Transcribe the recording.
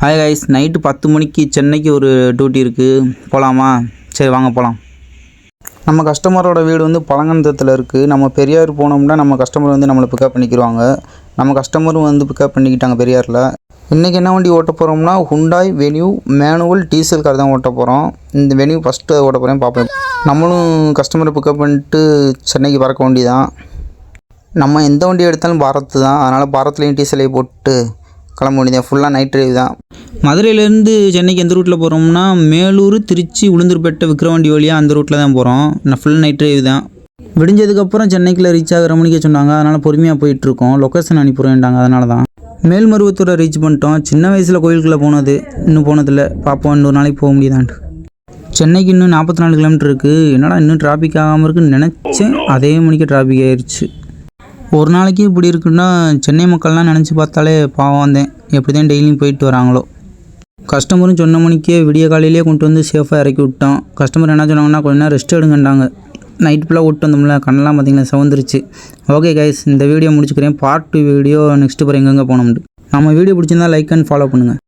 Hi guys, night 10 மணிக்கு சென்னைக்கு ஒரு டியூட்டி இருக்குது, போகலாமா? சரி வாங்க போகலாம். நம்ம கஸ்டமரோட வீடு வந்து பழங்கந்தத்தில் இருக்குது. நம்ம பெரியார் போனோம்னா நம்ம கஸ்டமர் வந்து நம்மளை பிக்கப் பண்ணிக்கிடுவாங்க. நம்ம கஸ்டமரும் வந்து பிக்கப் பண்ணிக்கிட்டாங்க பெரியாரில். இன்றைக்கி என்ன வண்டி ஓட்ட போகிறோம்னா Hyundai venue manual diesel car தான் ஓட்ட போகிறோம். இந்த வென்யூ ஃபஸ்ட்டு ஓட்ட போகிறேன், பார்ப்பேன். நம்மளும் கஸ்டமரை பிக்கப் பண்ணிட்டு சென்னைக்கு பறக்க வண்டி தான். நம்ம எந்த வண்டி எடுத்தாலும் பாரத்து தான், அதனால் பாரத்துலேயும் டீசலை போட்டு கிளம்ப வேண்டியதான். ஃபுல்லாக நைட் ட்ரைவ் தான். மதுரையிலேருந்து சென்னைக்கு எந்த ரூட்டில் போகிறோம்னா மேலூர், திருச்சி, உளுந்தூர்பேட்டை, விக்கிரவாண்டி வழியாக அந்த ரூட்டில் தான் போகிறோம். நான் ஃபுல் நைட் ட்ரைவ் தான். விடிஞ்சதுக்கப்புறம் சென்னைக்குள்ளே ரீச் ஆகிற மணிக்கு சொன்னாங்க, அதனால் பொறுமையாக போயிட்டுருக்கோம். லொக்கேஷன் அனுப்பிடுவேன்டாங்க, அதனால தான். மேல்மருவத்தூரை ரீச் பண்ணிட்டோம். சின்ன வயசில் கோயிலுக்குள்ளே போனது, இன்னும் போனதில்லை. பார்ப்போம் இன்னொரு நாளைக்கு போக முடியுதான்ட்டு. சென்னைக்கு இன்னும் 44 கிலோமீட்டர் இருக்குது. என்னடா இன்னும் டிராஃபிக் ஆகாமல் இருக்குன்னு நினச்சேன், அதே மணிக்கு டிராஃபிக் ஆயிடுச்சு. ஒரு நாளைக்கு இப்படி இருக்குன்னா சென்னை மக்கள்லாம் நினச்சி பார்த்தாலே பாவம் வந்தேன். எப்படி தான் டெய்லியும் போயிட்டு வராங்களோ. கஸ்டமரும் சொன்ன மணிக்கே விடிய காலையிலேயே கொண்டு வந்து சேஃபாக இறக்கி விட்டோம். கஸ்டமர் என்ன சொன்னாங்கன்னா கொஞ்ச நேரம் ரெஸ்ட் எடுங்கண்டாங்க. நைட் ஃபுல்லாக ஓட்டு வந்தோம்ல, கண்ணெல்லாம் பார்த்திங்கன்னா சவந்துருச்சு. ஓகே கைஸ், இந்த வீடியோ முடிச்சுக்கிறேன். பார்ட் 2 வீடியோ நெக்ஸ்ட்டு பிறகு எங்கெங்கே போனோம்ட்டு. நம்ம வீடியோ பிடிச்சிருந்தா லைக் அண்ட் ஃபாலோ பண்ணுங்கள்.